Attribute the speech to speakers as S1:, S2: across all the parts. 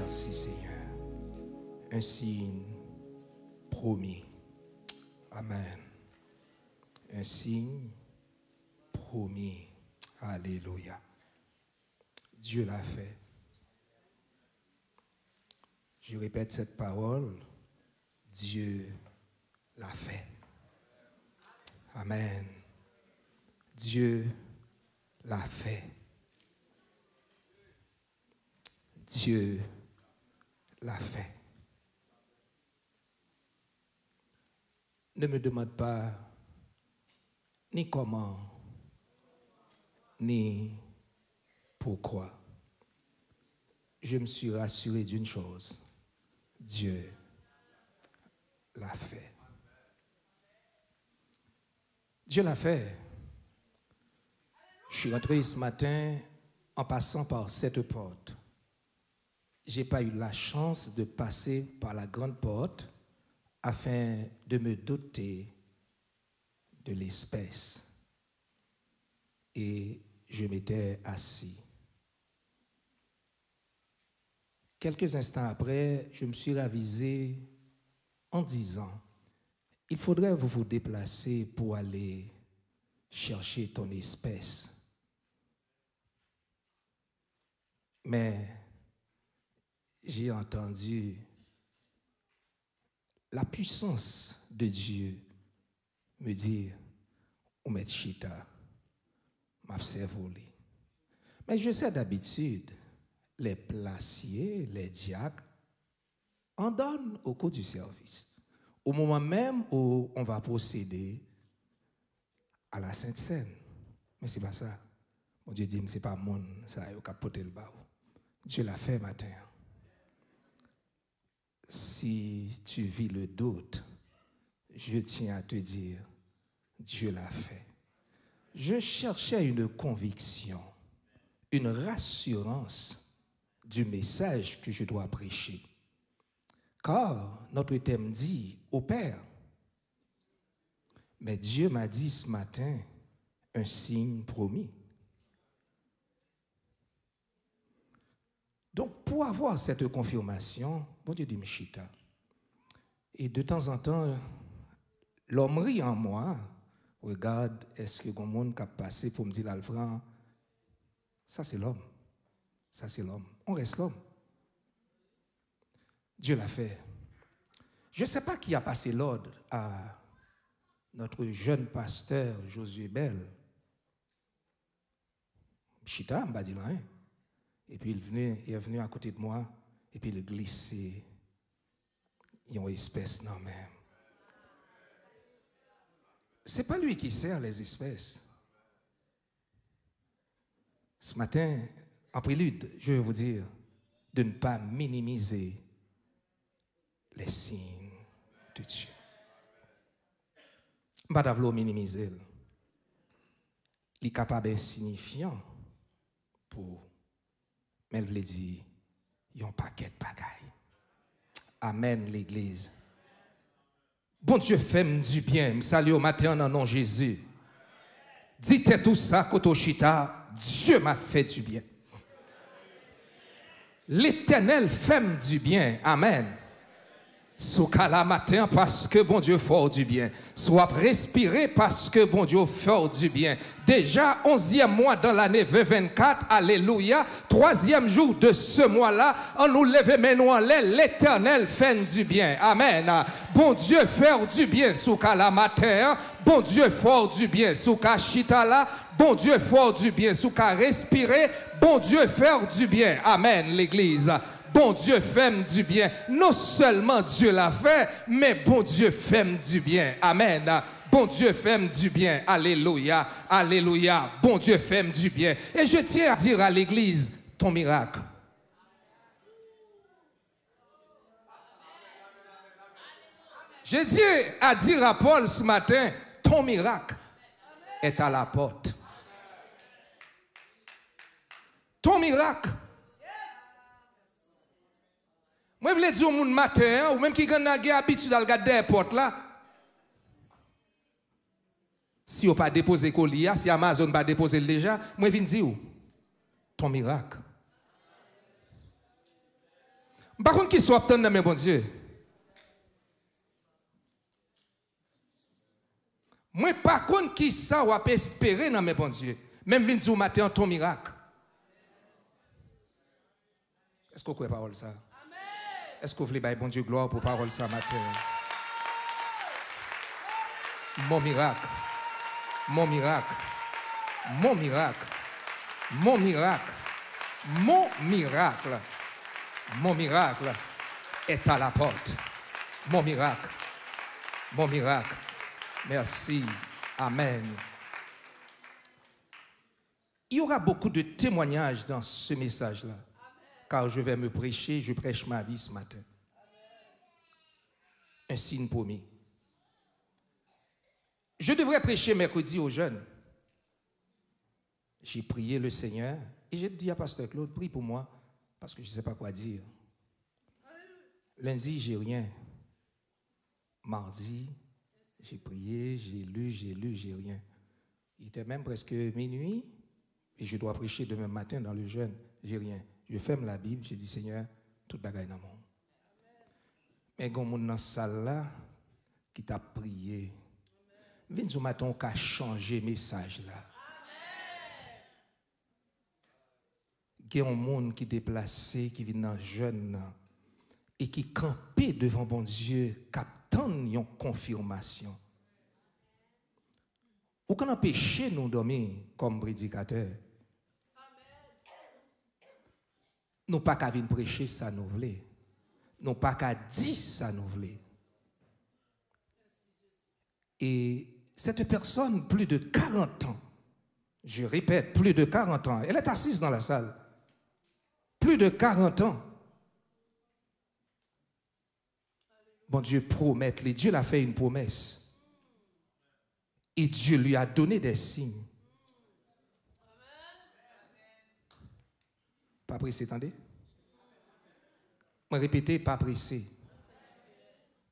S1: Merci Seigneur. Un signe promis. Amen. Un signe promis. Alléluia. Dieu l'a fait. Je répète cette parole. Dieu l'a fait. Amen. Dieu l'a fait. Dieu l'a fait. Ne me demande pas ni comment, ni pourquoi. Je me suis rassuré d'une chose. Dieu l'a fait. Dieu l'a fait. Je suis rentré ce matin en passant par cette porte. Je n'ai pas eu la chance de passer par la grande porte afin de me doter de l'espèce. Et je m'étais assis. Quelques instants après, je me suis ravisé en disant, il faudrait vous déplacer pour aller chercher ton espèce. Mais j'ai entendu la puissance de Dieu me dire, ou met chita, m'observe. Mais je sais d'habitude, les placiers, les diacres, en donnent au cours du service. Au moment même où on va procéder à la Sainte Seine. Mais ce n'est pas ça. Mon Dieu dit, ce n'est pas mon, ça a capoté le bas. Dieu l'a fait matin. Si tu vis le doute, je tiens à te dire, Dieu l'a fait. Je cherchais une conviction, une rassurance du message que je dois prêcher. Car notre thème dit au Père. Mais Dieu m'a dit ce matin un signe promis. Donc, pour avoir cette confirmation, bon Dieu dit Mchita. Et de temps en temps, l'homme rit en moi. Regarde, est-ce que le monde qui a passé pour me dire l'Alfran, ça c'est l'homme. Ça c'est l'homme. On reste l'homme. Dieu l'a fait. Je ne sais pas qui a passé l'ordre à notre jeune pasteur Josué Bell. Chita, m'a dit rien. Et puis il est venu à côté de moi, et puis il a glissé. Il y a une espèce, non même. Ce n'est pas lui qui sert les espèces. Ce matin, en prélude, je vais vous dire de ne pas minimiser les signes de Dieu. Je ne vais pas minimiser. Il est capable d'insignifiant pour, mais il veut dire, il y a un paquet de bagailles. Amen, l'Église. Bon Dieu, fais-moi du bien. Je salue au matin en nom de Jésus. Dites tout ça, Kotoshita, Dieu m'a fait du bien. L'Éternel fait du bien. Amen. Soit la matin parce que bon Dieu fait du bien. Soit respirer parce que bon Dieu fait du bien. Déjà 11e mois dans l'année 2024, alléluia. 3e jour de ce mois-là, on nous lève maintenant en l'air, l'Éternel fait du bien. Amen. Bon Dieu fait du bien sous la matin. Bon Dieu fait du bien sous chitala. Bon Dieu fait du bien sous respirer. Bon Dieu fait du bien. Amen, l'Église. Bon Dieu fait du bien. Non seulement Dieu l'a fait, mais bon Dieu fait du bien. Amen. Bon Dieu fait du bien. Alléluia. Alléluia. Bon Dieu fait du bien. Et je tiens à dire à l'Église, ton miracle. Je tiens à dire à Paul ce matin, ton miracle est à la porte. Ton miracle. Moi, je veux dire au monde matin, ou même qui a l'habitude de regarder les portes là, si on pas déposé colis, si Amazon n'a pas déposé déjà, moi, je viens dire, ton miracle. Par contre, qui soit obtenu dans mes bon Dieu. Moi, par contre, qui ça ou espérer dans mes bon Dieu. Même vin du matin, ton miracle. Est-ce que vous croyez parole ça? Est-ce que vous voulez bon Dieu gloire pour parole ça matin? Mon miracle. Mon miracle. Mon miracle. Mon miracle. Mon miracle. Mon miracle est à la porte. Mon miracle. Mon miracle. Merci. Amen. Il y aura beaucoup de témoignages dans ce message-là. Car je vais me prêcher, je prêche ma vie ce matin. Un signe promis. Je devrais prêcher mercredi aux jeunes. J'ai prié le Seigneur et j'ai dit à Pasteur Claude, prie pour moi, parce que je ne sais pas quoi dire. Lundi, j'ai rien. Mardi, j'ai prié, j'ai lu, j'ai rien. Il était même presque minuit et je dois prêcher demain matin dans le jeûne. J'ai rien. Je ferme la Bible, j'ai dit Seigneur, toute bagaille dans le monde. Mais il y a un monde dans la salle là qui t'a prié. Viens ce matin qu'à changer le message là. Il y a un monde qui est déplacé, qui vient dans le jeûne et qui campé devant bon Dieu, captant une confirmation. Ou qu'on empêche nous dormir comme prédicateurs. Nous pas qu'à venir prêcher ça nous voulons. Nous pas qu'à dire ça nous voulons. Et cette personne, plus de 40 ans, je répète, plus de 40 ans, elle est assise dans la salle. Plus de 40 ans. Bon Dieu promet, Dieu l'a fait une promesse. Et Dieu lui a donné des signes. Pas pressé, attendez. Moi répétez, pas pressé.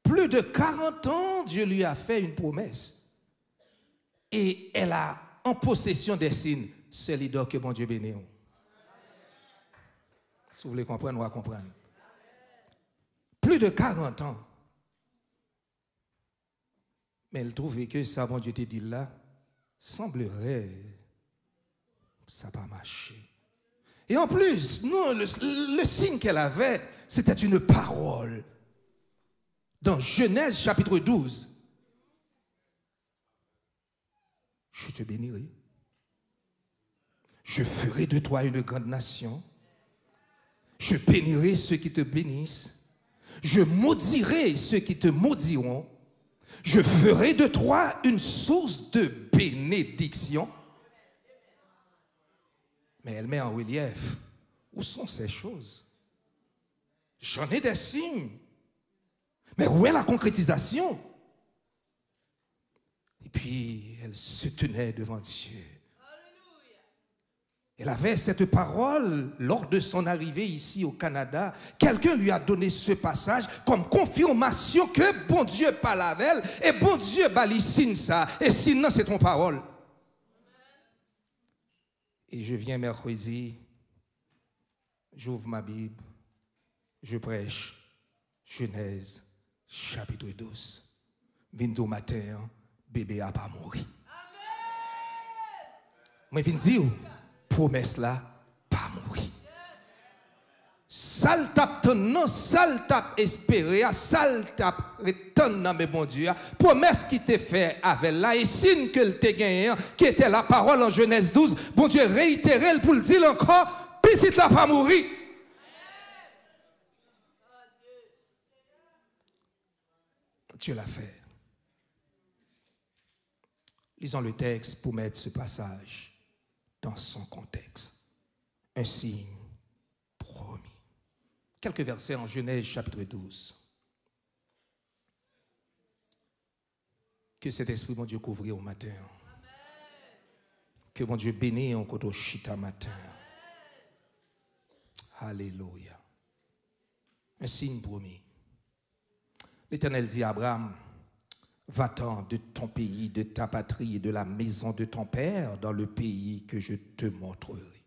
S1: Plus de 40 ans, Dieu lui a fait une promesse. Et elle a en possession des signes. C'est l'idole que bon Dieu bénit. Si vous voulez comprendre, on va comprendre. Plus de 40 ans. Mais elle trouvait que ça, bon Dieu te dit là, semblerait, ça n'a pas marché. Et en plus, non, le signe qu'elle avait, c'était une parole. Dans Genèse chapitre 12. Je te bénirai. Je ferai de toi une grande nation. Je bénirai ceux qui te bénissent. Je maudirai ceux qui te maudiront. Je ferai de toi une source de bénédiction. Mais elle met en relief, où sont ces choses? J'en ai des signes. Mais où est la concrétisation? Et puis, elle se tenait devant Dieu. Elle avait cette parole lors de son arrivée ici au Canada. Quelqu'un lui a donné ce passage comme confirmation que bon Dieu parle avec elle et bon Dieu lui signe ça. Et sinon, c'est ton parole. Et je viens mercredi, j'ouvre ma Bible, je prêche Genèse chapitre 12. Vindo matin, bébé a pas mourir. Moi, je viens dire, promesse là, pas mourir. Sal tap non, sal tap espéré, sal tap retenir dans mes bon Dieu. Promesse qui t'est fait avec là, et signe que le t'est gagné, qui était la parole en Genèse 12, bon Dieu réitéré pour le dire encore, petit là pas mourir. Dieu l'a fait. Lisons le texte pour mettre ce passage dans son contexte. Un signe promis. Quelques versets en Genèse chapitre 12. Que cet esprit, mon Dieu, couvre au matin. Amen. Que mon Dieu bénisse en côté chita matin. Amen. Alléluia. Un signe promis. L'Éternel dit à Abraham, va-t'en de ton pays, de ta patrie et de la maison de ton père dans le pays que je te montrerai.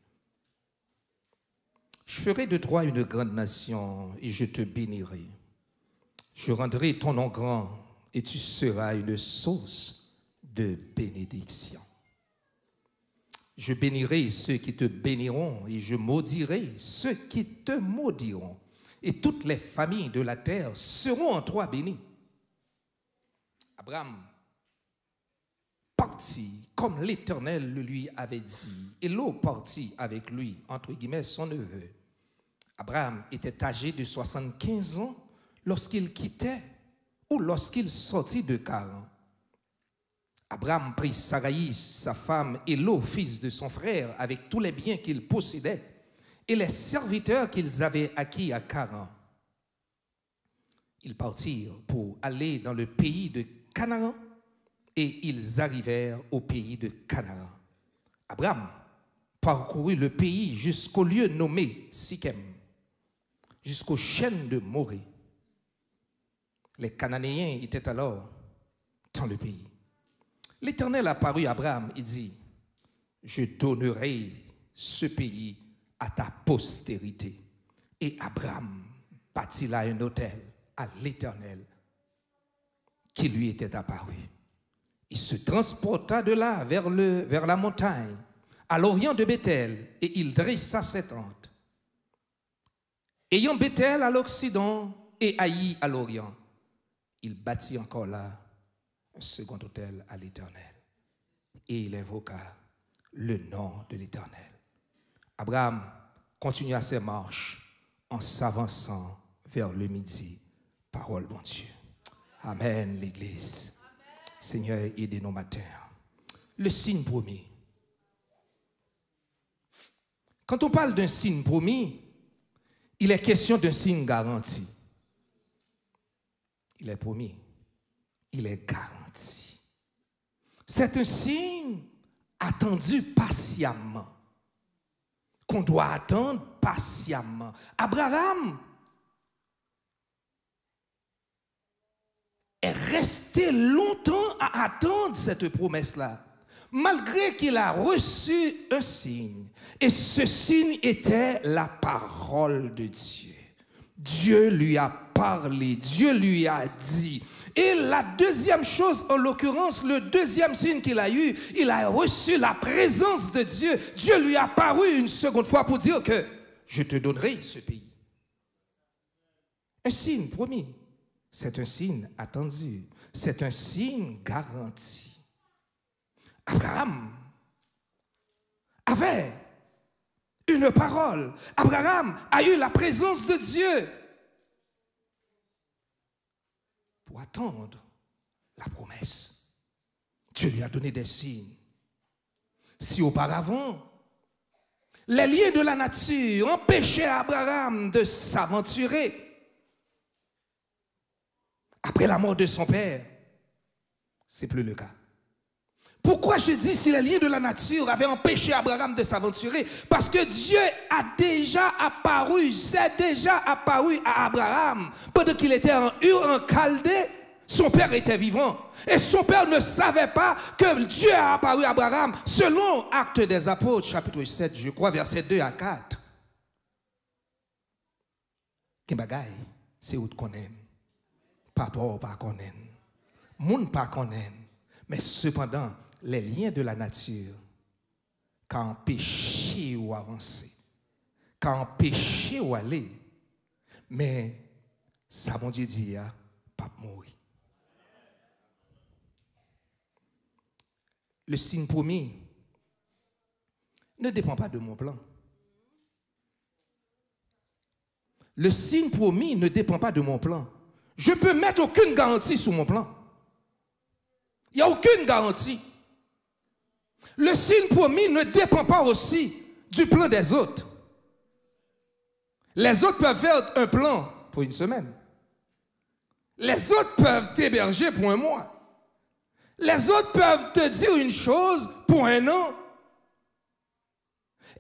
S1: Je ferai de toi une grande nation et je te bénirai. Je rendrai ton nom grand et tu seras une source de bénédiction. Je bénirai ceux qui te béniront et je maudirai ceux qui te maudiront. Et toutes les familles de la terre seront en toi bénies. Abraham partit comme l'Éternel le lui avait dit. Et Lot partit avec lui, entre guillemets, son neveu. Abraham était âgé de 75 ans lorsqu'il quittait ou lorsqu'il sortit de Charan. Abraham prit Saraï, sa femme, et Lot, fils de son frère, avec tous les biens qu'il possédait, et les serviteurs qu'ils avaient acquis à Charan. Ils partirent pour aller dans le pays de Canaan, et ils arrivèrent au pays de Canaan. Abraham parcourut le pays jusqu'au lieu nommé Sichem, jusqu'aux chênes de Morée. Les Cananéens étaient alors dans le pays. L'Éternel apparut à Abraham et dit, « Je donnerai ce pays à ta postérité. » Et Abraham bâtit là un autel à l'Éternel qui lui était apparu. Il se transporta de là vers la montagne, à l'orient de Béthel, et il dressa ses tentes. Ayant Béthel à l'occident et Haï à l'orient, il bâtit encore là un second autel à l'Éternel. Et il invoqua le nom de l'Éternel. Abraham continua ses marches en s'avançant vers le midi. Parole, bon Dieu. Amen, l'Église. Amen. Seigneur, aidez-nous matin. Le signe promis. Quand on parle d'un signe promis, il est question d'un signe garanti. Il est promis. Il est garanti. C'est un signe attendu patiemment, qu'on doit attendre patiemment. Abraham est resté longtemps à attendre cette promesse-là, malgré qu'il a reçu un signe. Et ce signe était la parole de Dieu. Dieu lui a parlé, Dieu lui a dit. Et la deuxième chose, en l'occurrence, le deuxième signe qu'il a eu, il a reçu la présence de Dieu. Dieu lui a paru une seconde fois pour dire que je te donnerai ce pays. Un signe promis, c'est un signe attendu, c'est un signe garanti. Abraham avait une parole. Abraham a eu la présence de Dieu pour attendre la promesse. Dieu lui a donné des signes. Si auparavant, les liens de la nature empêchaient Abraham de s'aventurer, après la mort de son père, ce n'est plus le cas. Pourquoi je dis si les liens de la nature avaient empêché Abraham de s'aventurer? Parce que Dieu a déjà apparu, s'est déjà apparu à Abraham. Pendant qu'il était en Ur, en Chaldée, son père était vivant. Et son père ne savait pas que Dieu a apparu à Abraham. Selon Actes des Apôtres, chapitre 7, je crois, versets 2 à 4. Kimbagaï, c'est où qu'on aime. Papa ou pas qu'on aime. Moun pas qu'on aime. Mais cependant, les liens de la nature, quand empêché ou avancer, quand empêché ou aller, mais ça, mon Dieu dit, pas mourir. Le signe promis ne dépend pas de mon plan. Le signe promis ne dépend pas de mon plan. Je ne peux mettre aucune garantie sur mon plan. Il n'y a aucune garantie. Le signe promis ne dépend pas aussi du plan des autres. Les autres peuvent faire un plan pour une semaine. Les autres peuvent t'héberger pour un mois. Les autres peuvent te dire une chose pour un an.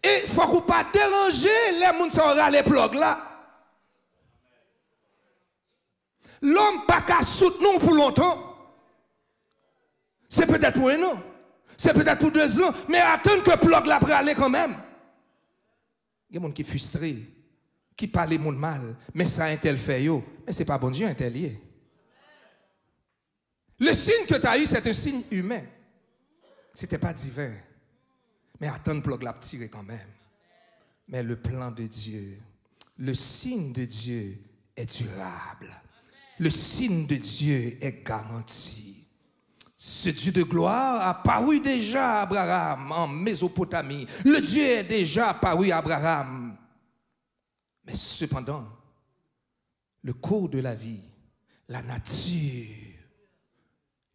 S1: Et il ne faut pas déranger les gens qui sont les plugs là. L'homme n'a pas soutenir pour longtemps. C'est peut-être pour un an. C'est peut-être pour 2 ans. Mais attendre que plug la aller quand même. Il y a des gens qui sont frustrés qui parle mon mal, mais ça un tel fait yo, mais c'est pas bon Dieu un tel lié. Le signe que tu as eu, c'est un signe humain. C'était pas divin. Mais attends, plug la tirer quand même. Mais le plan de Dieu, le signe de Dieu est durable. Le signe de Dieu est garanti. Ce Dieu de gloire a paru déjà à Abraham en Mésopotamie. Le Dieu est déjà apparu à Abraham. Mais cependant, le cours de la vie, la nature,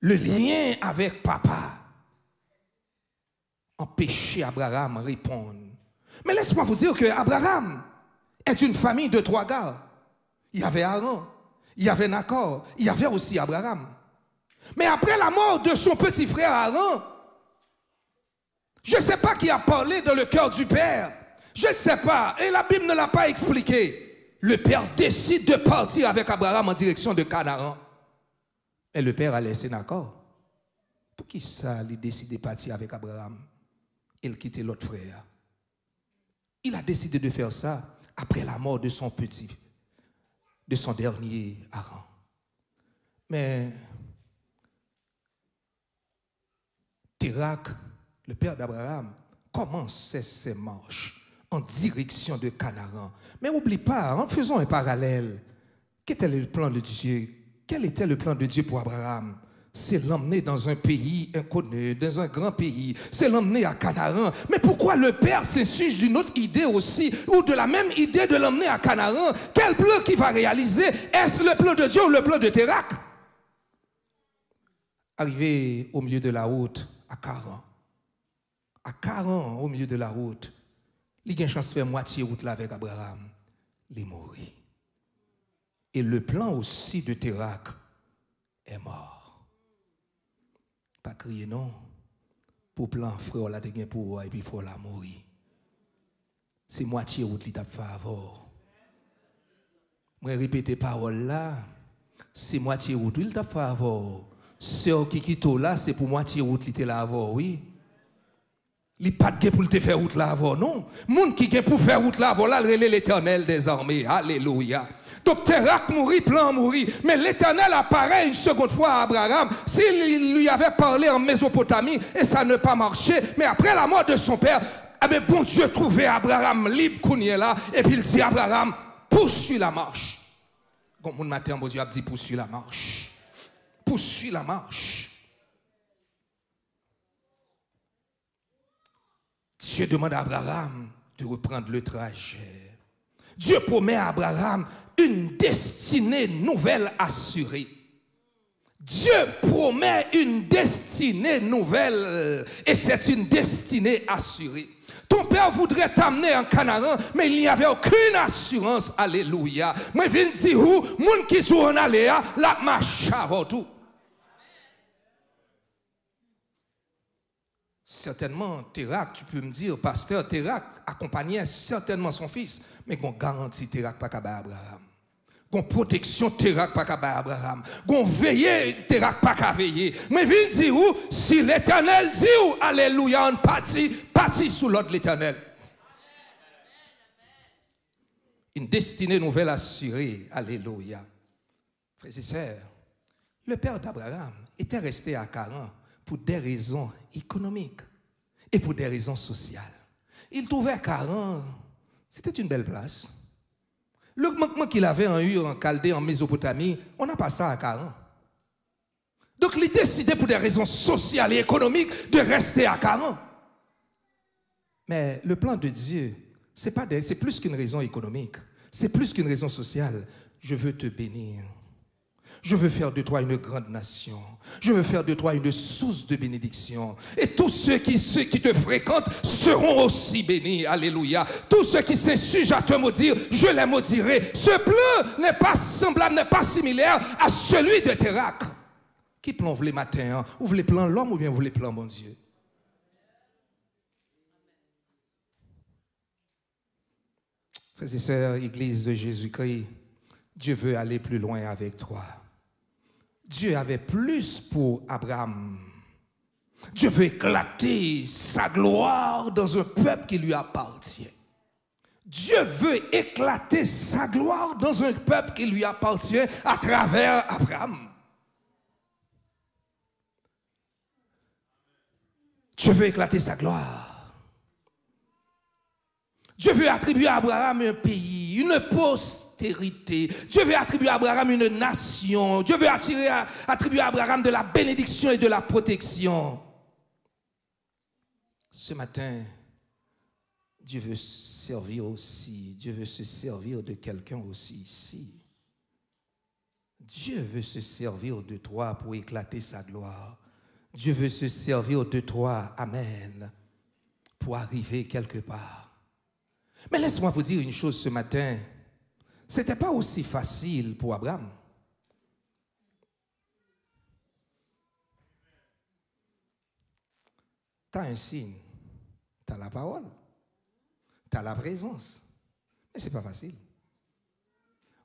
S1: le lien avec papa empêchait Abraham de répondre. Mais laisse-moi vous dire que Abraham est une famille de 3 gars. Il y avait Aaron, il y avait Nacor, il y avait aussi Abraham. Mais après la mort de son petit frère Aaron, je ne sais pas qui a parlé dans le cœur du père. Je ne sais pas. Et la Bible ne l'a pas expliqué. Le père décide de partir avec Abraham en direction de Canaan. Et le père a laissé Nacor. Pour qui ça, il décide de partir avec Abraham? Il quitte l'autre frère. Il a décidé de faire ça après la mort de son dernier Aaron. Mais Térak, le père d'Abraham, commençait ses marches en direction de Canaan. Mais n'oublie pas, en faisant un parallèle, quel était le plan de Dieu? Quel était le plan de Dieu pour Abraham? C'est l'emmener dans un pays inconnu, dans un grand pays. C'est l'emmener à Canaan. Mais pourquoi le père s'insurge d'une autre idée aussi, ou de la même idée de l'emmener à Canaan? Quel plan qu'il va réaliser? Est-ce le plan de Dieu ou le plan de Térak? Arrivé au milieu de la route, à 40 au milieu de la route, il a une chance de faire moitié route là avec Abraham. Il est mort. Et le plan aussi de Térak est mort. Pas crier non. Pour plan frère la de pour et puis faut la mourir. C'est moitié route qui t'a fait avant. Moi répéter parole là, c'est moitié route il t'a fait avant. Sœur qui quitte là, c'est pour moitié route qui était là avant, oui. Il n'y a pas de pour te faire route là avant, non. Moun qui est pour faire route là avant, là, il relève l'Éternel des armées. Alléluia. Donc Térak mourit, plan mourit. Mais l'Éternel apparaît une seconde fois à Abraham. S'il lui avait parlé en Mésopotamie et ça n'a pas marché, mais après la mort de son père, mais bon Dieu trouvait Abraham libre qu'on y est là. Et puis il dit Abraham, poursuis la marche. Quand mon matin, bon Dieu a dit poursuis la marche. Poursuis la marche. Dieu demande à Abraham de reprendre le trajet. Dieu promet à Abraham une destinée nouvelle assurée. Dieu promet une destinée nouvelle et c'est une destinée assurée. Ton père voudrait t'amener en Canaan, mais il n'y avait aucune assurance. Alléluia. Moi, je viens de dire où, moun qui sont en aléa, la marche avant tout. Certainement, Térak, tu peux me dire, pasteur, Térak accompagnait certainement son fils, mais qu'on garantit Térak pas qu'à Abraham. Qu'on protection Térak pas qu'à Abraham. Qu'on veille Térak pas qu'à veiller. Mais viens dire où, si l'Éternel dit où, alléluia, on partit sous l'ordre de l'Éternel. Une destinée nouvelle assurée, alléluia. Frères et sœurs, le père d'Abraham était resté à Haran pour des raisons économiques et pour des raisons sociales. Il trouvait Haran, c'était une belle place. Le manquement qu'il avait en Ur, en Chaldée, en Mésopotamie, on n'a pas ça à Haran. Donc il décidait pour des raisons sociales et économiques de rester à Haran. Mais le plan de Dieu, c'est plus qu'une raison économique, c'est plus qu'une raison sociale. Je veux te bénir. Je veux faire de toi une grande nation. Je veux faire de toi une source de bénédiction. Et tous ceux qui te fréquentent seront aussi bénis. Alléluia. Tous ceux qui s'insurgent à te maudire, je les maudirai. Ce plan n'est pas semblable, n'est pas similaire à celui de Térak. Qui plan vous les matins? Hein? Vous voulez plan l'homme ou bien vous voulez plan mon Dieu? Frères et sœurs, Église de Jésus-Christ, Dieu veut aller plus loin avec toi. Dieu avait plus pour Abraham. Dieu veut éclater sa gloire dans un peuple qui lui appartient. Dieu veut éclater sa gloire dans un peuple qui lui appartient à travers Abraham. Dieu veut éclater sa gloire. Dieu veut attribuer à Abraham un pays, une postérité. Dieu veut attribuer à Abraham une nation. Dieu veut attribuer à Abraham de la bénédiction et de la protection. Ce matin, Dieu veut servir aussi. Dieu veut se servir de quelqu'un aussi ici. Dieu veut se servir de toi pour éclater sa gloire. Dieu veut se servir de toi, amen, pour arriver quelque part. Mais laisse-moi vous dire une chose ce matin. Ce n'était pas aussi facile pour Abraham. Tu as un signe, tu as la parole, tu as la présence. Mais ce n'est pas facile.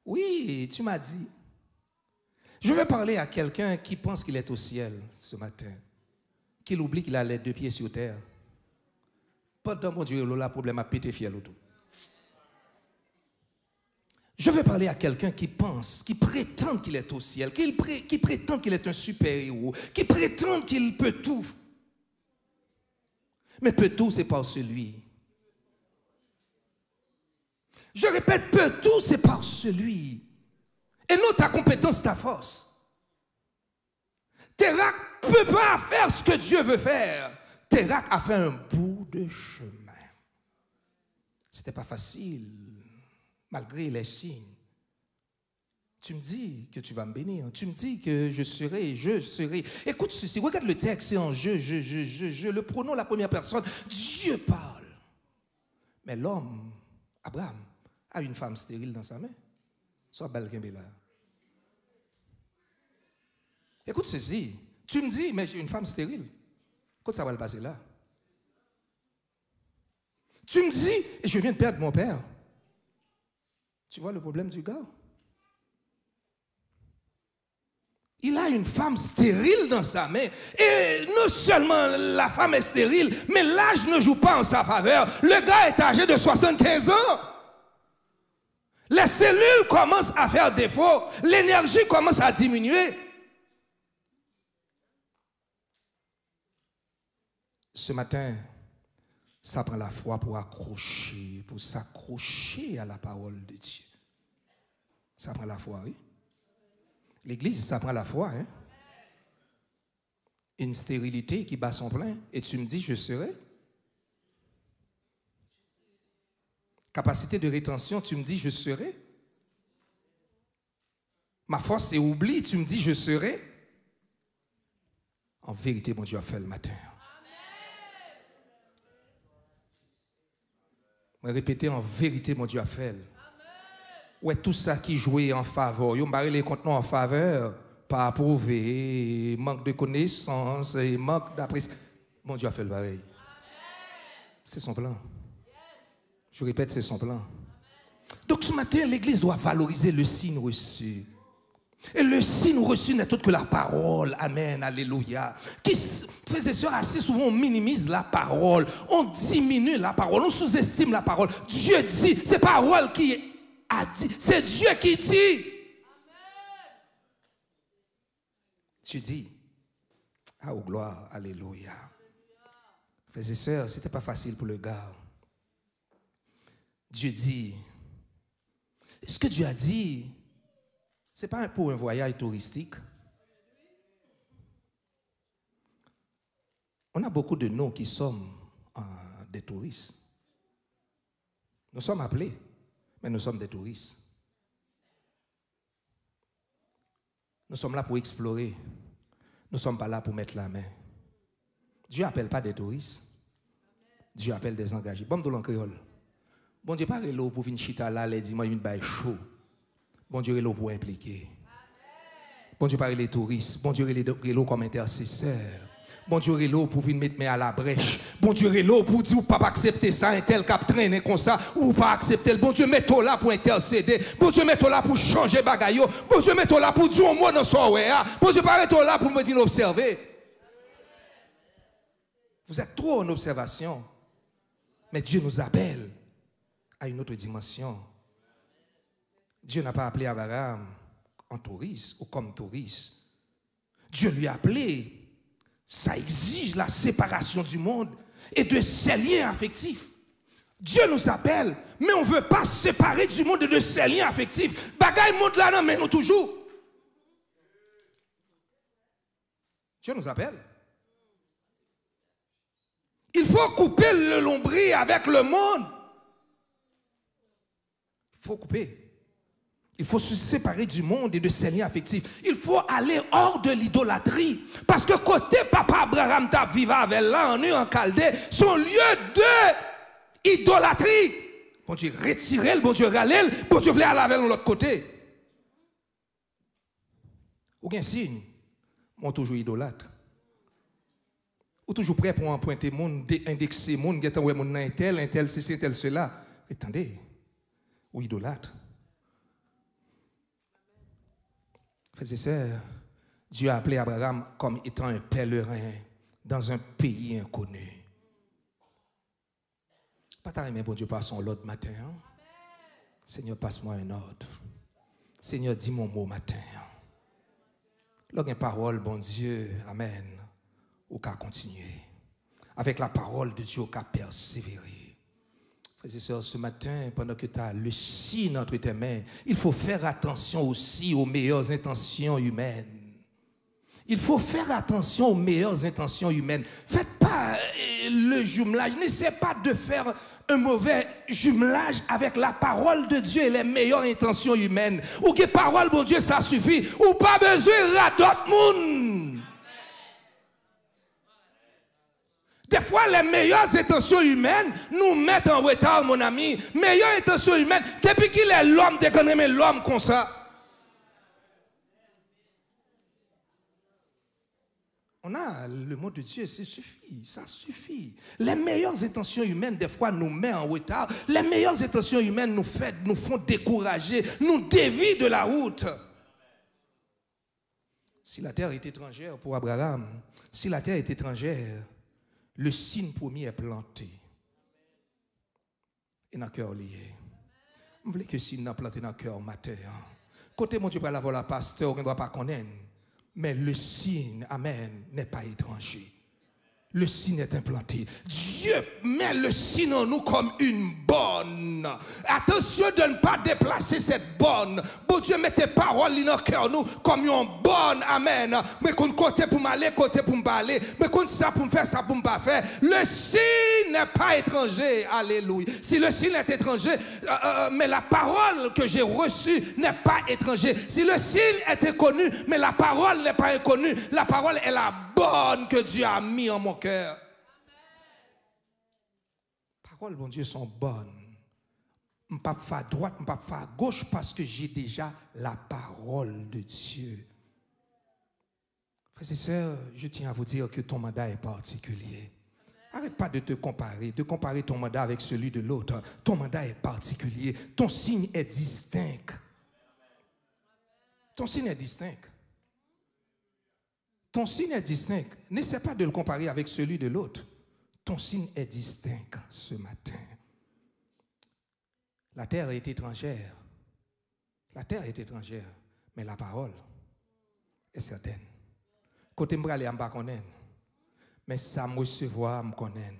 S1: Oui, tu m'as dit. Je vais parler à quelqu'un qui pense qu'il est au ciel ce matin, qu'il oublie qu'il a les deux pieds sur terre. Pendant mon Dieu, le problème a pété fiel autour. Je vais parler à quelqu'un qui pense, qui prétend qu'il est au ciel, qui prétend qu'il est un super-héros, qui prétend qu'il peut tout. Mais peut tout, c'est par celui. Je répète, peut tout, c'est par celui. Et non ta compétence, ta force. Térac ne peut pas faire ce que Dieu veut faire. Térac a fait un bout de chemin. C'était pas facile, malgré les signes. Tu me dis que tu vas me bénir. Tu me dis que je serai. Écoute ceci, regarde le texte, c'est en je. Le pronom, la première personne. Dieu parle. Mais l'homme, Abraham, a une femme stérile dans sa main. Soit Balkembela. Écoute ceci. Tu me dis, mais j'ai une femme stérile. Quand ça va le passer là? Tu me dis, et je viens de perdre mon père. Tu vois le problème du gars? Il a une femme stérile dans sa main. Et non seulement la femme est stérile, mais l'âge ne joue pas en sa faveur. Le gars est âgé de 75 ans. Les cellules commencent à faire défaut. L'énergie commence à diminuer. Ce matin, ça prend la foi pour accrocher, pour s'accrocher à la parole de Dieu. Ça prend la foi, oui. L'église, ça prend la foi, hein. Une stérilité qui bat son plein, et tu me dis, je serai. Capacité de rétention, tu me dis, je serai. Ma force est oubli, tu me dis, je serai. En vérité, mon Dieu a fait le matin. Je répéter, en vérité, mon Dieu a fait. Ouais, tout ça qui jouait en faveur, ils ont barré les contenants en faveur, pas approuvé, manque de connaissances, manque d'appréciation. Mon Dieu a fait le pareil. C'est son plan. Je répète, c'est son plan. Donc ce matin, l'Église doit valoriser le signe reçu. Et le signe reçu n'est autre que la parole. Amen, alléluia. Qui faisait ça assez souvent, on minimise la parole, on diminue la parole, on sous-estime la parole. Dieu dit, c'est parole qui a dit, c'est Dieu qui dit. Amen. Dieu dit, ah, oh gloire, alléluia. Frères et sœurs, c'était pas facile pour le gars. Dieu dit, ce que Dieu a dit, ce n'est pas pour un voyage touristique. On a beaucoup de nous qui sommes des touristes. Nous sommes appelés, mais nous sommes des touristes. Nous sommes là pour explorer. Nous ne sommes pas là pour mettre la main. Dieu n'appelle pas des touristes. Dieu appelle des engagés. Bon, de l'encréole. Bon Dieu, pas là pour venir chita là, les dimanches, il bail chaud. Bon Dieu est là pour impliquer. Bon Dieu, pas les touristes. Bon Dieu est là comme intercesseur. Bon Dieu est là pour venir mettre à la brèche. Bon Dieu est là pour dire ou pas accepter ça, un tel cap traîner comme ça, ou pas accepter. Bon Dieu met là pour intercéder. Bon Dieu met là pour changer bagaille. Bon Dieu met là pour dire un mot dans son ouais. Bon Dieu pas là pour me dire observer. Vous êtes trop en observation. Mais Dieu nous appelle à une autre dimension. Dieu n'a pas appelé Abraham en touriste ou comme touriste. Dieu lui a appelé. Ça exige la séparation du monde et de ses liens affectifs. Dieu nous appelle, mais on ne veut pas se séparer du monde et de ses liens affectifs. Bagaille monde là, non, mais nous toujours. Dieu nous appelle. Il faut couper le nombril avec le monde. Il faut couper. Il faut se séparer du monde et de ses liens affectifs. Il faut aller hors de l'idolâtrie. Parce que côté papa Abraham t'a vivre avec là, on est en Chaldée, son lieu de idolâtrie. Bon Dieu, retirez le bon Dieu, râler, bon Dieu voulait aller avec l'autre côté. Aucun signe, on toujours idolâtre. Ou toujours prêt pour emprunter monde, indexer monde, guetter ouais monde un tel ceci, tel cela. Attendez, ou idolâtre. Frères et sœurs, Dieu a appelé Abraham comme étant un pèlerin dans un pays inconnu. Pas ta mais bon Dieu passe son l'autre matin. Hein? Seigneur, passe-moi un ordre. Seigneur, dis mon mot matin. Lorsqu'une parole, bon Dieu, amen, ou qu'à continuer. Avec la parole de Dieu, ou qu'à persévérer. Frères et sœurs, ce matin, pendant que tu as le signe entre tes mains, il faut faire attention aussi aux meilleures intentions humaines. Il faut faire attention aux meilleures intentions humaines. Faites pas le jumelage. N'essayez pas de faire un mauvais jumelage avec la parole de Dieu et les meilleures intentions humaines. Ou que parole, bon Dieu, ça suffit. Ou pas besoin de d'autres monde. Des fois, les meilleures intentions humaines nous mettent en retard, mon ami. Meilleures intentions humaines, depuis qu'il est l'homme, déconne, mais l'homme comme ça. On a le mot de Dieu, ça suffit, ça suffit. Les meilleures intentions humaines, des fois, nous mettent en retard. Les meilleures intentions humaines nous font décourager, nous dévient de la route. Si la terre est étrangère pour Abraham, si la terre est étrangère, le signe premier est planté. Et dans le cœur lié. Je voulais que le signe est planté dans le cœur matin. Côté mon Dieu, pour la pasteur, on ne doit pas connaître. Mais le signe, amen, n'est pas étranger. Le signe est implanté. Dieu met le signe en nous comme une bonne. Attention de ne pas déplacer cette bonne. Bon Dieu, met tes paroles dans le cœur nous comme une bonne. Amen. Mais qu'on côté pour m'aller, côté pour m'aller. Mais qu'on ça pour me faire, ça pour me pas faire. Le signe n'est pas étranger. Alléluia. Si le signe est étranger, mais la parole que j'ai reçue n'est pas étranger. Si le signe est inconnu, mais la parole n'est pas inconnue. La parole est la bonne que Dieu a mis en mon cœur. Paroles, bon Dieu, sont bonnes. Je ne peux pas faire à droite, je ne peux pas faire à gauche parce que j'ai déjà la parole de Dieu. Frères et sœurs, je tiens à vous dire que ton mandat est particulier. Arrête pas de comparer ton mandat avec celui de l'autre. Ton mandat est particulier. Ton signe est distinct. Ton signe est distinct. Ton signe est distinct. N'essaie pas de le comparer avec celui de l'autre. Ton signe est distinct ce matin. La terre est étrangère. La terre est étrangère, mais la parole est certaine. Côté m'bralé en bas connaît, mais ça me recevoir me connaît.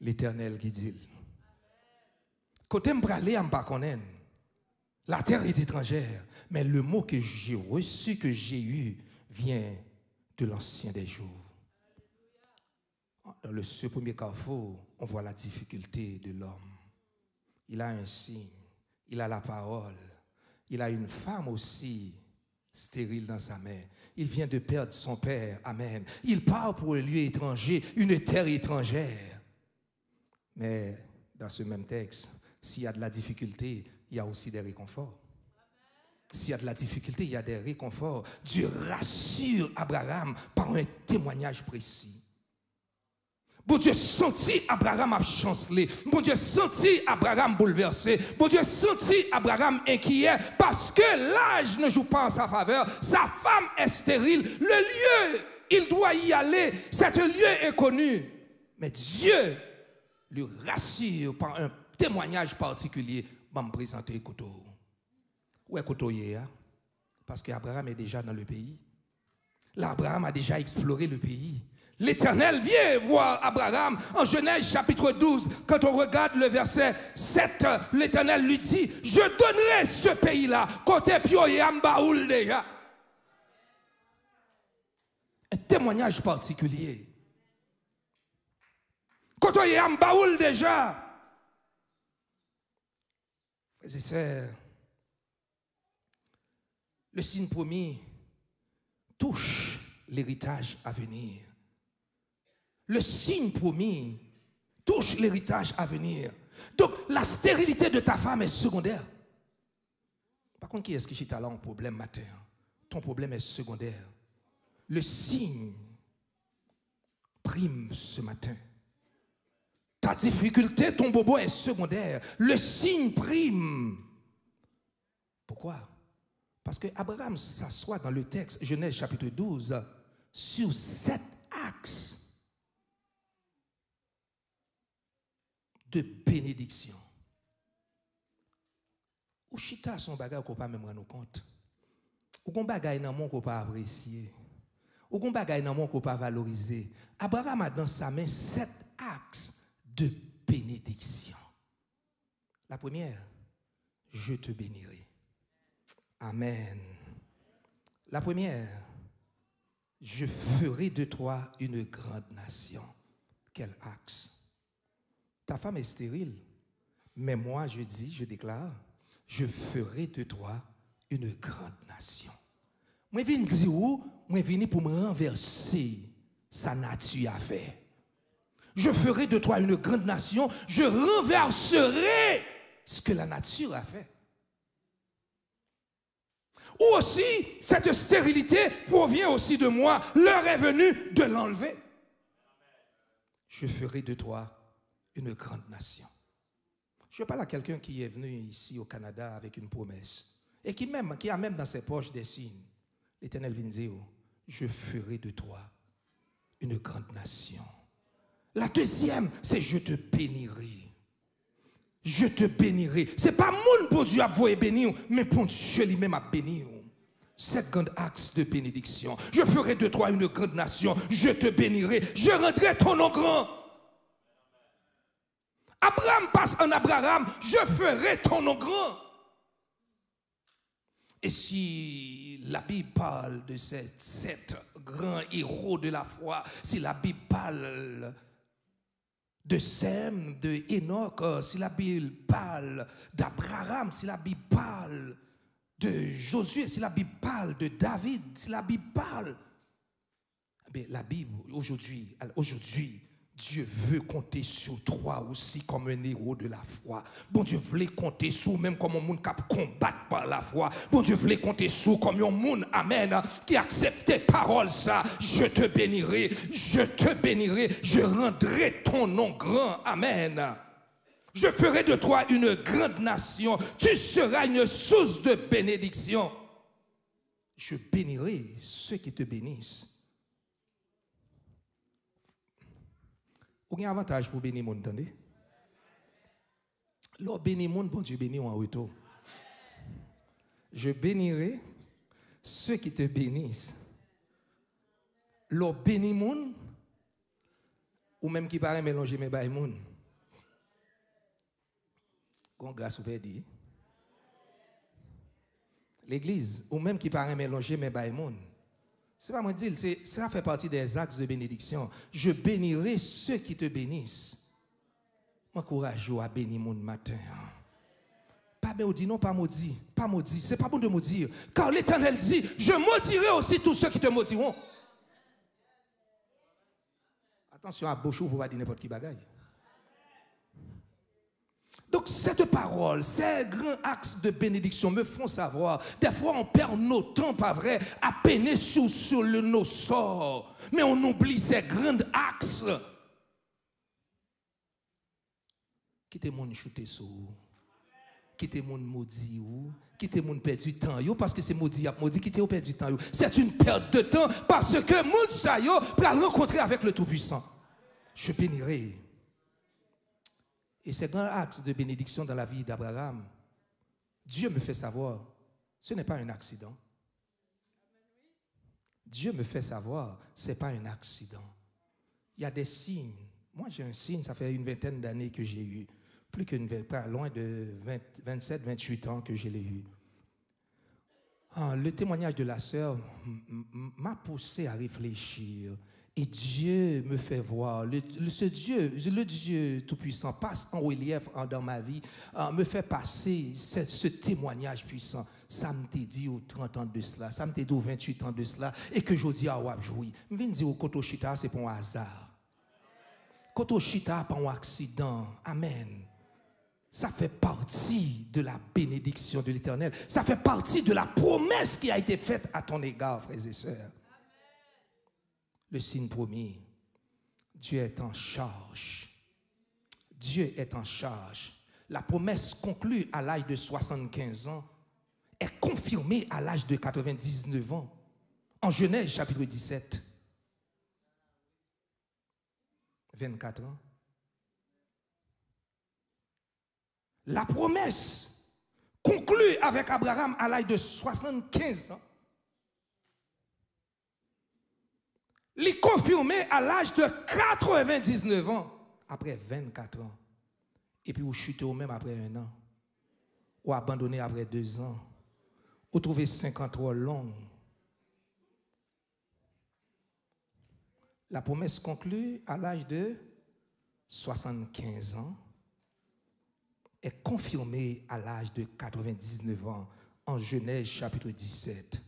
S1: L'Éternel qui dit. Côté m'bralé en bas connaît. La terre est étrangère, mais le mot que j'ai reçu, que j'ai eu, vient de l'ancien des jours. Dans ce premier carrefour, on voit la difficulté de l'homme. Il a un signe, il a la parole, il a une femme aussi stérile dans sa main. Il vient de perdre son père, amen. Il part pour un lieu étranger, une terre étrangère. Mais dans ce même texte, s'il y a de la difficulté, il y a aussi des réconforts. S'il y a de la difficulté, il y a des réconforts. Dieu rassure Abraham par un témoignage précis. Bon Dieu senti Abraham a chancelé. Bon Dieu senti Abraham bouleversé. Bon Dieu senti Abraham inquiet parce que l'âge ne joue pas en sa faveur. Sa femme est stérile. Le lieu, il doit y aller. C'est un lieu inconnu. Mais Dieu lui rassure par un témoignage particulier, je vais me présenter Koto. Où est Koto? Parce qu'Abraham est déjà dans le pays. L'Abraham a déjà exploré le pays. L'Éternel vient voir Abraham en Genèse chapitre 12. Quand on regarde le verset 7, l'Éternel lui dit, je donnerai ce pays-là. Côté Pio et Ambaoul déjà. Un témoignage particulier. Côté et Ambaoul déjà. Frères et sœurs, le signe promis touche l'héritage à venir. Le signe promis touche l'héritage à venir. Donc, la stérilité de ta femme est secondaire. Par contre, qui est-ce qui est là en problème matin? Ton problème est secondaire. Le signe prime ce matin. Ta difficulté, ton bobo est secondaire. Le signe prime. Pourquoi? Parce que Abraham s'assoit dans le texte, Genèse chapitre 12, sur 7 axes de bénédiction. Ou chita son bagage qu'on ne peut pas même rendre compte. Ou qu'on bagage dans mon qu'on ne peut pas apprécier. Ou qu'on bagage dans mon qu'on ne peut pas valoriser. Abraham a dans sa main 7 axes de bénédiction. La première, je te bénirai. Amen. La première, je ferai de toi une grande nation. Quel axe? Ta femme est stérile, mais moi je dis, je déclare, je ferai de toi une grande nation. Moi je viens dire où, moi je viens pour me renverser sa nature à faire. Je ferai de toi une grande nation, je renverserai ce que la nature a fait. Ou aussi, cette stérilité provient aussi de moi. L'heure est venue de l'enlever. Je ferai de toi une grande nation. Je parle à quelqu'un qui est venu ici au Canada avec une promesse et qui a même dans ses poches des signes. L'Éternel vient dire, je ferai de toi une grande nation. La deuxième, c'est je te bénirai. Je te bénirai. Ce n'est pas mon bon Dieu à vous bénir, mais bon Dieu lui-même à bénir. C'est grand axe de bénédiction. Je ferai de toi une grande nation. Je te bénirai. Je rendrai ton nom grand. Abraham passe en Abraham. Je ferai ton nom grand. Et si la Bible parle de ces 7 grands héros de la foi, si la Bible parle de Sem, de Enoch, si la Bible parle d'Abraham, si la Bible parle de Josué, si la Bible parle de David, si la Bible parle, eh la Bible aujourd'hui, Dieu veut compter sur toi aussi comme un héros de la foi. Bon Dieu voulait compter sur même comme un monde qui combat par la foi. Bon Dieu voulait compter sur comme un monde, amen, qui accepte parole ça. Je te bénirai, je rendrai ton nom grand, amen. Je ferai de toi une grande nation. Tu seras une source de bénédiction. Je bénirai ceux qui te bénissent. Vous avez un avantage pour bénir le monde, entendez? Lorsque bénit le monde, bon Dieu bénit en retour. Je bénirai ceux qui te bénissent. Lorsque bénit le monde, ou même qui paraît mélanger mes bails monde. Qu'on grâce ou perdu. L'église, ou même qui paraît mélanger mes bails monde. C'est pas moi dire, ça fait partie des axes de bénédiction. Je bénirai ceux qui te bénissent. M'encourage à bénir mon matin. Pas maudit, non, pas maudit. Pas maudit. C'est pas bon de maudire. Car l'Éternel dit, je maudirai aussi tous ceux qui te maudiront. Attention à Bochou pour pas dire n'importe qui bagaille. Donc cette parole, ces grands axes de bénédiction me font savoir, des fois on perd nos temps, pas vrai, à peiner sur nos sorts, mais on oublie ces grands axes. Quittez mon chuté sur vous, quittez mon maudit ou, quittez mon perdu temps, parce que c'est maudit, quittez mon perdu temps. C'est une perte de temps parce que mon sayo va rencontrer avec le Tout-Puissant. Je bénirai. Et c'est un axe de bénédiction dans la vie d'Abraham. Dieu me fait savoir, ce n'est pas un accident. Dieu me fait savoir, ce n'est pas un accident. Il y a des signes. Moi, j'ai un signe, ça fait une vingtaine d'années que j'ai eu. Plus pas loin de 27, 28 ans que je l'ai eu. Le témoignage de la sœur m'a poussé à réfléchir. Et Dieu me fait voir. Le Dieu Tout-Puissant passe en relief dans ma vie, me fait passer ce témoignage puissant. Ça me t'a dit aux 30 ans de cela, ça me t'a dit aux 28 ans de cela, et que je dis à Wap Joui. Je viens de dire au Kotoshita, c'est pas un hasard. Kotoshita, pas un accident. Amen. Ça fait partie de la bénédiction de l'Éternel. Ça fait partie de la promesse qui a été faite à ton égard, frères et sœurs. Le signe promis, Dieu est en charge. Dieu est en charge. La promesse conclue à l'âge de 75 ans est confirmée à l'âge de 99 ans. En Genèse chapitre 17. 24 ans. La promesse conclue avec Abraham à l'âge de 75 ans, l'est confirmée à l'âge de 99 ans, après 24 ans. Et puis vous chutez au même après 1 an, ou abandonné après 2 ans, ou trouvez 50 ans longs. La promesse conclue à l'âge de 75 ans est confirmée à l'âge de 99 ans en Genèse chapitre 17.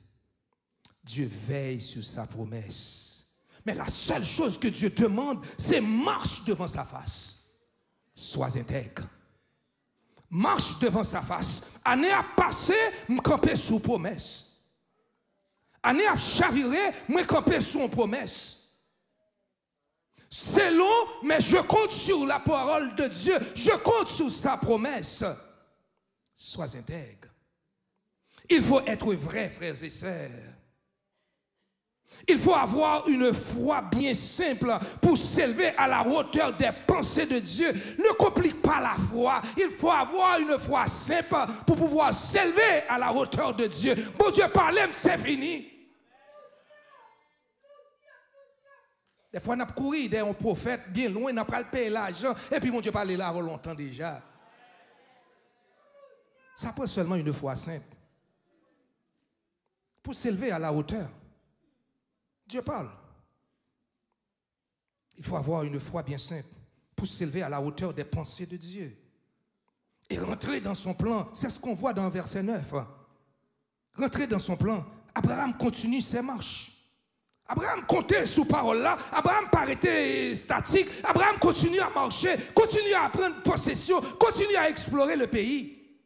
S1: Dieu veille sur sa promesse. Mais la seule chose que Dieu demande, c'est marche devant sa face. Sois intègre. Marche devant sa face. Année à passer, me camper sous promesse. Année à chavirer, me camper sous promesse. C'est long, mais je compte sur la parole de Dieu. Je compte sur sa promesse. Sois intègre. Il faut être vrai, frères et sœurs. Il faut avoir une foi bien simple pour s'élever à la hauteur des pensées de Dieu. Ne complique pas la foi. Il faut avoir une foi simple pour pouvoir s'élever à la hauteur de Dieu. Bon Dieu, parlez, c'est fini. Des fois, on a couru d'un prophète bien loin, on n'a pas payé l'argent, et puis mon Dieu parlait là avant longtemps déjà. Ça prend seulement une foi simple pour s'élever à la hauteur. Dieu parle. Il faut avoir une foi bien simple pour s'élever à la hauteur des pensées de Dieu. Et rentrer dans son plan, c'est ce qu'on voit dans le verset 9. Rentrer dans son plan. Abraham continue ses marches. Abraham comptait sous parole-là. Abraham pas arrêté statique. Abraham continue à marcher, continue à prendre possession, continue à explorer le pays.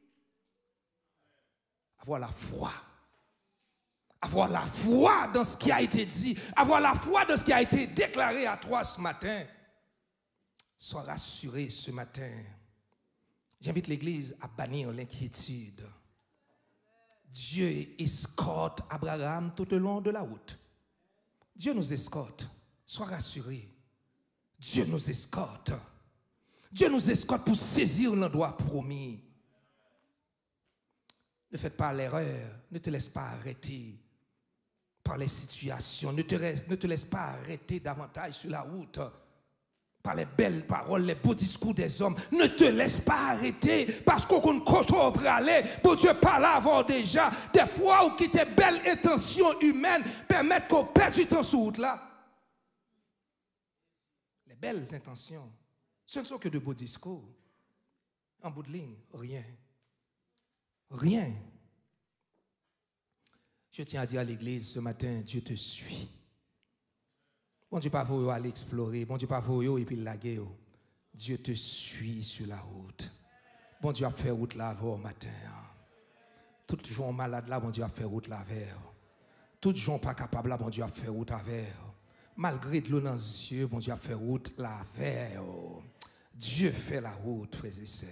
S1: Avoir la foi. Avoir la foi dans ce qui a été dit. Avoir la foi dans ce qui a été déclaré à toi ce matin. Sois rassuré ce matin. J'invite l'Église à bannir l'inquiétude. Dieu escorte Abraham tout au long de la route. Dieu nous escorte. Sois rassuré. Dieu nous escorte. Dieu nous escorte pour saisir l'endroit promis. Ne faites pas l'erreur. Ne te laisse pas arrêter par les situations. Ne te laisse pas arrêter davantage sur la route par les belles paroles, les beaux discours des hommes. Ne te laisse pas arrêter parce qu'on compte au aller. Pour Dieu parle avant déjà. Des fois où qui tes belles intentions humaines permettent qu'on perde du temps sur route là. Les belles intentions, ce ne sont que de beaux discours. En bout de ligne, rien. Rien. Je tiens à dire à l'église ce matin, Dieu te suit. Bon Dieu, pas vous aller explorer. Bon Dieu, pas vous et puis laguer. Dieu te suit sur la route. Bon Dieu a fait route là au matin. Tout jour malade là, bon Dieu a fait route là vers. Tout jour pas capable là, bon Dieu a fait route vers. Malgré de l'eau dans les yeux, bon Dieu a fait route là vers. Dieu fait la route, frères et sœurs.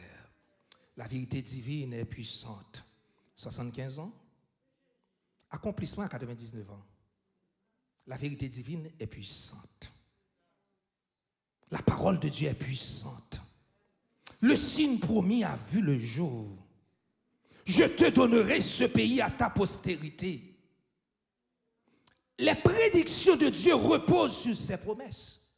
S1: La vérité divine est puissante. 75 ans. Accomplissement à 99 ans. La vérité divine est puissante. La parole de Dieu est puissante. Le signe promis a vu le jour. Je te donnerai ce pays à ta postérité. Les prédictions de Dieu reposent sur ses promesses.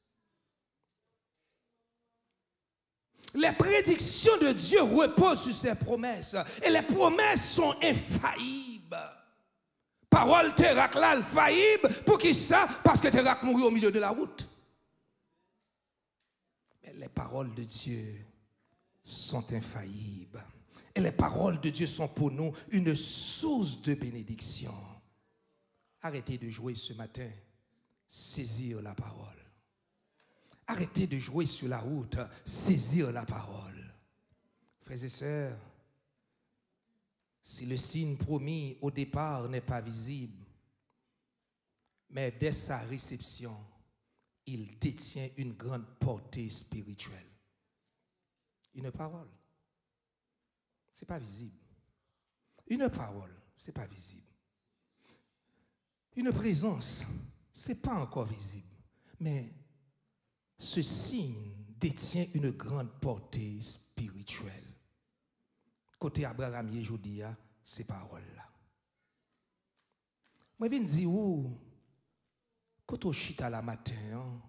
S1: Les prédictions de Dieu reposent sur ses promesses. Et les promesses sont infaillibles. Parole terrac là, faillible. Pour qui ça? Parce que terrac mourit au milieu de la route. Mais les paroles de Dieu sont infaillibles. Et les paroles de Dieu sont pour nous une source de bénédiction. Arrêtez de jouer ce matin, saisir la parole. Arrêtez de jouer sur la route, saisir la parole. Frères et sœurs, si le signe promis au départ n'est pas visible, mais dès sa réception, il détient une grande portée spirituelle. Une parole, ce n'est pas visible. Une parole, ce n'est pas visible. Une présence, ce n'est pas encore visible. Mais ce signe détient une grande portée spirituelle. Côté Abraham, je dis, ces paroles-là. Moi, je viens dire, quand on chita la matin,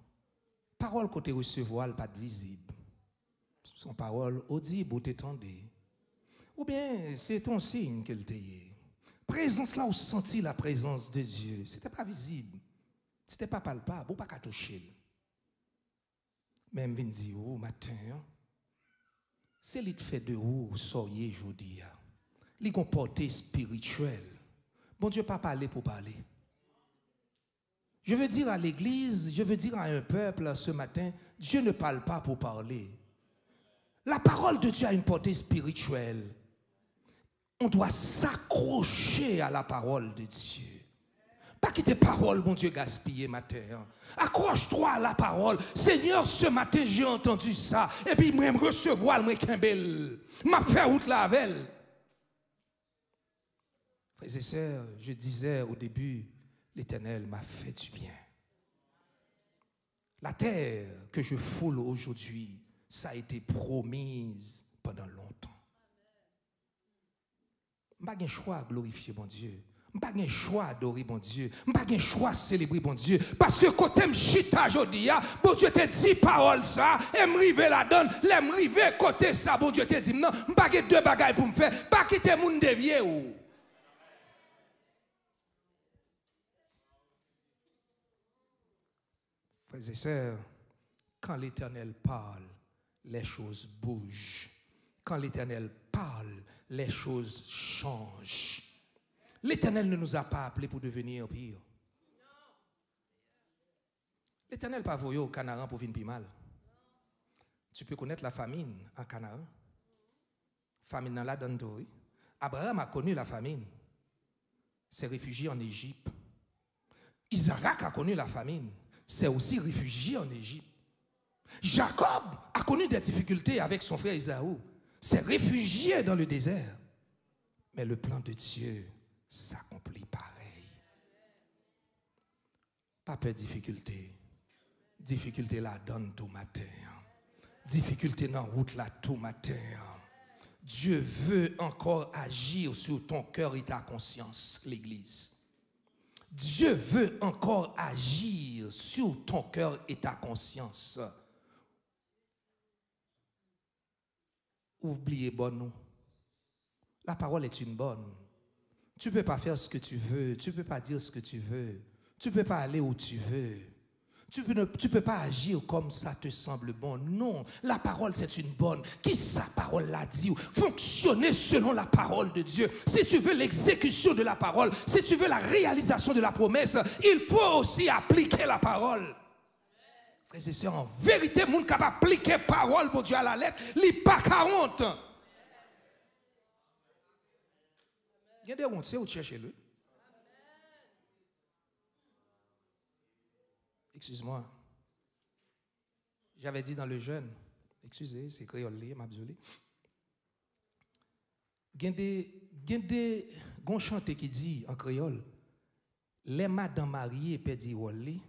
S1: parole côté recevoir, pas de visible. Son parole audible ou t'étendue. Ou bien, c'est ton signe qu'elle t'a. Présence là où senti la présence de Dieu. Ce n'était pas visible. Ce n'était pas palpable. Ou pas qu'à toucher. Même vient dire, matin, c'est lui qui fait de vous, soyez aujourd'hui. Lui comporté spirituel. Bon Dieu pas parler pour parler. Je veux dire à l'église, je veux dire à un peuple ce matin, Dieu ne parle pas pour parler. La parole de Dieu a une portée spirituelle. On doit s'accrocher à la parole de Dieu. Pas quitter parole, mon Dieu, gaspiller matin. Accroche-toi à la parole. Seigneur, ce matin, j'ai entendu ça. Et puis, moi, me recevoir, moi, Kimbel. M'a fait route la avec. Frères et sœurs, je disais au début, l'Éternel m'a fait du bien. La terre que je foule aujourd'hui, ça a été promise pendant longtemps. Je n'ai pas de choix à glorifier mon Dieu. Je n'ai pas de choix à adorer mon Dieu. Je n'ai pas de choix à célébrer mon Dieu. Parce que quand je chita aujourd'hui, bon Dieu te dit parole ça, et me rive la donne, les me rive côté ça, bon Dieu te dit non, je n'ai pas de deux bagailles pour me faire, pas quitter mon dévier ou. Frères et sœurs, quand l'Éternel parle, les choses bougent. Quand l'Éternel parle, les choses changent. L'Éternel ne nous a pas appelés pour devenir pire. L'Éternel pas voyé au Canaan pour venir plus mal. Tu peux connaître la famine en Canaan. Famine dans la donne. Abraham a connu la famine. C'est réfugié en Égypte. Isaac a connu la famine. C'est aussi réfugié en Égypte. Jacob a connu des difficultés avec son frère Ésaü. C'est réfugié dans le désert. Mais le plan de Dieu s'accomplit pareil. Pas peur de difficulté. Difficulté la donne tout matin. Difficulté dans la route là tout matin. Dieu veut encore agir sur ton cœur et ta conscience, l'Église. Dieu veut encore agir sur ton cœur et ta conscience. Oubliez bonne. La parole est une bonne. Tu ne peux pas faire ce que tu veux. Tu ne peux pas dire ce que tu veux. Tu ne peux pas aller où tu veux. Tu peux pas agir comme ça te semble bon. Non, la parole c'est une bonne. Qui sa parole l'a dit? Fonctionner selon la parole de Dieu. Si tu veux l'exécution de la parole, si tu veux la réalisation de la promesse, il faut aussi appliquer la parole. Frères et sœurs, en vérité, moun capable appliquer parole pour Dieu à la lettre, li pas 40. Il y a des hontes, c'est où chercher lui. Excuse-moi. J'avais dit dans le jeûne, excusez, c'est créole, m'a désolé. Il y a des chanté qui dit en créole, les madames mariées perdent rôle,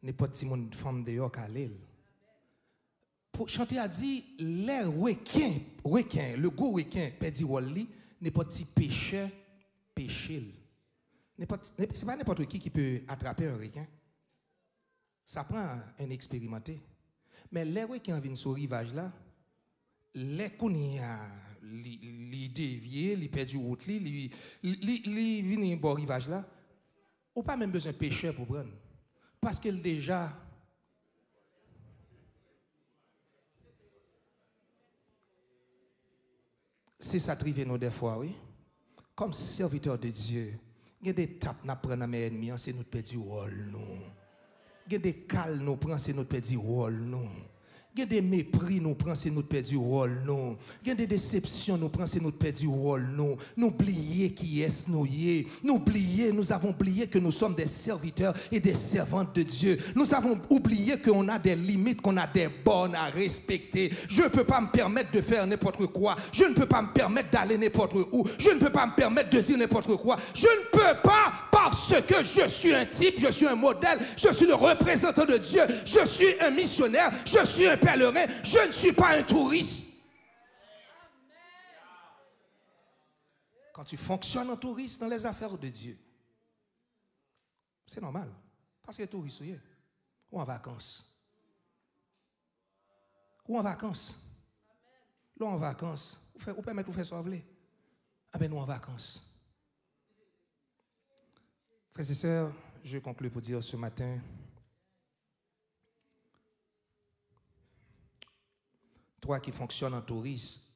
S1: n'importe si mon femme de yok à l'île. Chanter a dit, les requins, le gros requin, perdit Wally, n'est pas petit pêcheur, pêcher. Ce n'est pas n'importe qui peut attraper un requin. Ça prend un expérimenté. Mais les requins viennent sur le rivage là, les kounia, li dévié, li perdu route, li viennent au rivage là, ou pas même besoin de pêcheur pour prendre. Parce que déjà, c'est ça trivé nous des fois, oui. Comme serviteur de Dieu, il y a des tapes nous prendre dans mes ennemis, c'est notre petit rôle, nous. Il y a des cales nous prendre, c'est notre petit rôle, nous. Il y a des mépris, nous prenons, c'est notre perdu rôle, nous. Il y a des déceptions, nous prenons, c'est notre perdu rôle, nous. Nous oublions qui est nous y. Nous avons oublié que nous sommes des serviteurs et des servantes de Dieu. Nous avons oublié qu'on a des limites, qu'on a des bornes à respecter. Je ne peux pas me permettre de faire n'importe quoi. Je ne peux pas me permettre d'aller n'importe où. Je ne peux pas me permettre de dire n'importe quoi. Je ne peux pas parce que je suis un type, je suis un modèle, je suis le représentant de Dieu, je suis un missionnaire, je suis un pèlerin, je ne suis pas un touriste. Quand tu fonctionnes en touriste dans les affaires de Dieu, c'est normal. Parce que touriste, ou en vacances. Ou en vacances. Là, en vacances. Vous permettez de faire ça, vous voulez? Ah ben, nous en vacances. Frères et sœurs, je conclue pour dire ce matin, toi qui fonctionnes en touriste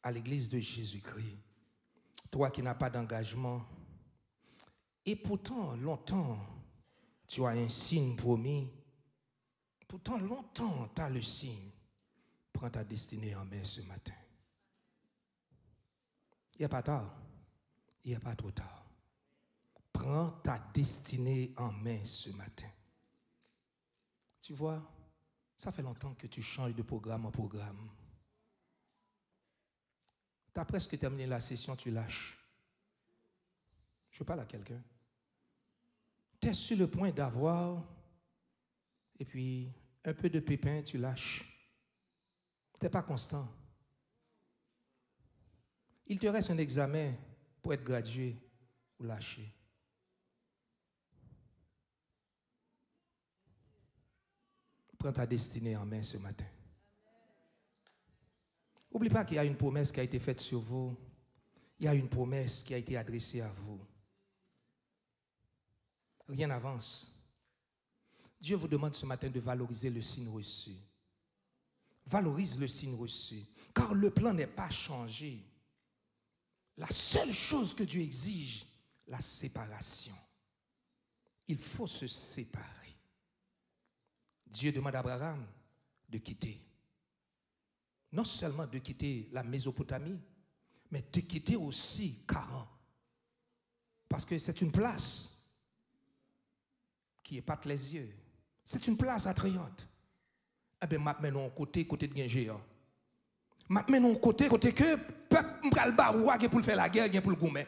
S1: à l'église de Jésus-Christ, toi qui n'as pas d'engagement, et pourtant, longtemps, tu as un signe promis, pourtant, longtemps, tu as le signe, prends ta destinée en main ce matin. Il n'y a pas tard, il n'y a pas trop tard. Prends ta destinée en main ce matin. Tu vois, ça fait longtemps que tu changes de programme en programme. Tu as presque terminé la session, tu lâches. Je parle à quelqu'un. Tu es sur le point d'avoir, et puis un peu de pépin, tu lâches. Tu n'es pas constant. Il te reste un examen pour être gradué ou lâcher. Prends ta destinée en main ce matin. N'oublie pas qu'il y a une promesse qui a été faite sur vous. Il y a une promesse qui a été adressée à vous. Rien n'avance. Dieu vous demande ce matin de valoriser le signe reçu. Valorise le signe reçu. Car le plan n'est pas changé. La seule chose que Dieu exige, la séparation. Il faut se séparer. Dieu demande à Abraham de quitter. Non seulement de quitter la Mésopotamie, mais de quitter aussi Charan. Parce que c'est une place qui épate les yeux. C'est une place attrayante. Eh bien, maintenant, côté de Géant. Maintenant, côté que peuple m'pral baroua pour faire la guerre, pour le goumer.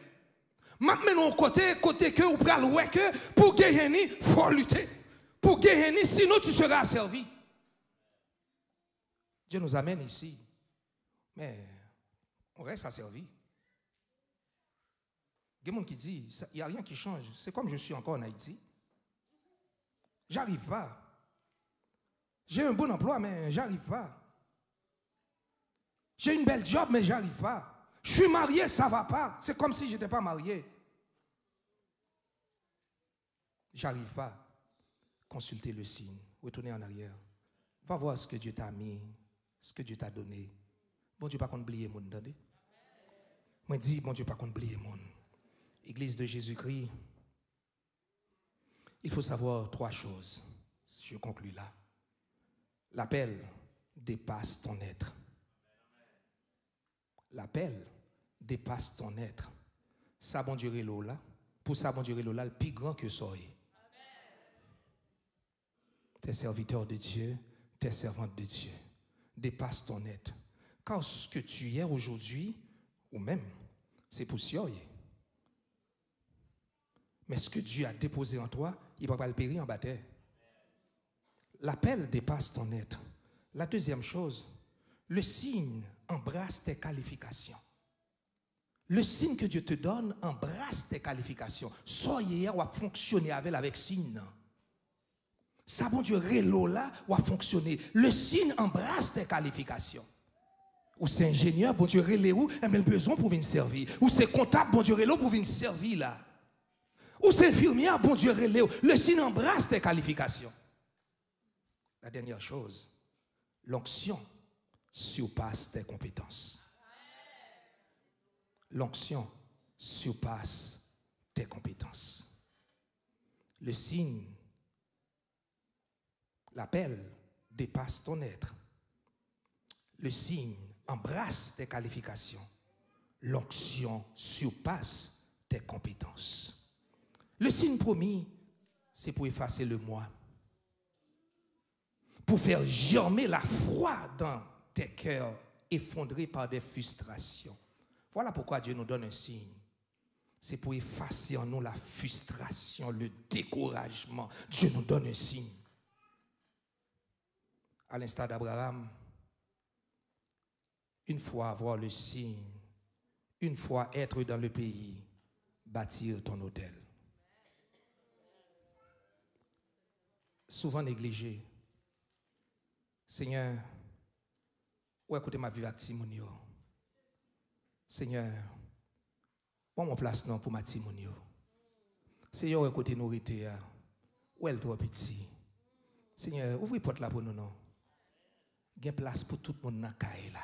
S1: Maintenant, côté que ou pral ouais que pour gagner, faut lutter. Pour gagner, sinon tu seras asservi. Dieu nous amène ici. Mais on reste asservi. Il y a des gens qui disent, il n'y a rien qui change. C'est comme je suis encore en Haïti. J'arrive pas. J'ai un bon emploi, mais j'arrive pas. J'ai une belle job, mais j'arrive pas. Je suis marié, ça va pas. C'est comme si je n'étais pas marié. J'arrive pas. Consultez le signe. Retournez en arrière. Va voir ce que Dieu t'a mis, ce que Dieu t'a donné. Bon Dieu, pas qu'on oublie le monde, entendez? Moi, dis, bon Dieu, pas qu'on oublie le monde. Église de Jésus-Christ, il faut savoir trois choses. Je conclue là. L'appel dépasse ton être. L'appel dépasse ton être. Ça, bon Dieu, là. Pour ça, bon Dieu, là, le plus grand que soyez. T'es serviteur de Dieu, t'es servante de Dieu. Dépasse ton être. Car ce que tu es aujourd'hui, ou même, c'est pour soyez. Mais ce que Dieu a déposé en toi, il ne va pas le périr en bataille. L'appel dépasse ton être. La deuxième chose, le signe embrasse tes qualifications. Le signe que Dieu te donne embrasse tes qualifications. Soyez ou à fonctionner avec signe. Ça, bon Dieu, rélo là, ou à fonctionner. Le signe embrasse tes qualifications. Ou c'est ingénieur, bon Dieu, relé ou, mais le besoin pour venir servir. Ou c'est comptable, bon Dieu, relé pour venir servir là. Ou c'est infirmière, bon Dieu, relé ou. Le signe embrasse tes qualifications. La dernière chose, l'onction surpasse tes compétences. L'onction surpasse tes compétences. Le signe, l'appel dépasse ton être. Le signe embrasse tes qualifications. L'onction surpasse tes compétences. Le signe promis, c'est pour effacer le moi. Pour faire germer la foi dans tes cœurs effondrés par des frustrations. Voilà pourquoi Dieu nous donne un signe. C'est pour effacer en nous la frustration, le découragement. Dieu nous donne un signe. À l'instar d'Abraham, une fois avoir le signe, une fois être dans le pays, bâtir ton hôtel. Souvent négligé. Seigneur, où écoutez ma vie avec Timonio? Seigneur, où mon place non pour ma Timonio? Seigneur, où écoutez nourriture? Où est trop petit? Seigneur, ouvrez porte là pour nous non. Il y a place pour tout le monde dans la là.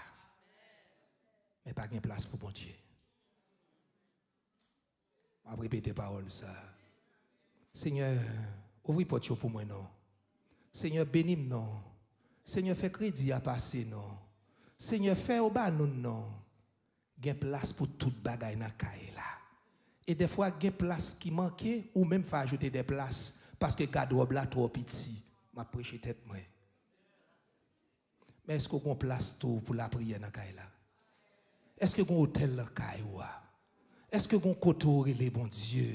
S1: Mais pas de place pour mon Dieu. Je vais répéter parole ça. Seigneur, ouvrez porte pour moi non. Seigneur, bénis-moi non. Seigneur, fais crédit à passer non. Seigneur, fais au bas nous non. Il y a place pour toute bagaille dans la là. Et des fois, il y a place qui manquait ou même faut ajouter des places parce que garde-robe là trop petit. M'a prêché tête moi. Mais est-ce qu'on a place tout pour la prière dans la là? Est-ce que vous avez un hôtel dans la est-ce que vous avez un côté les bon Dieu?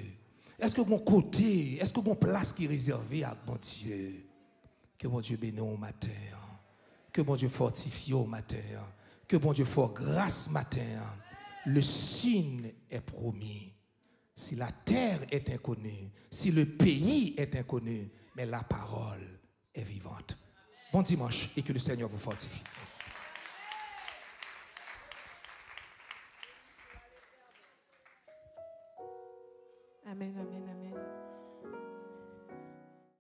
S1: Est-ce que vous avez un côté, est-ce que vous avez une place qui est réservée à bon Dieu? Que bon Dieu bénisse au matin. Que bon Dieu fortifie au matin. Que bon Dieu fasse grâce matin. Le signe est promis. Si la terre est inconnue, si le pays est inconnu, mais la parole est vivante. Bon dimanche et que le Seigneur vous fortifie.
S2: Amen, amen.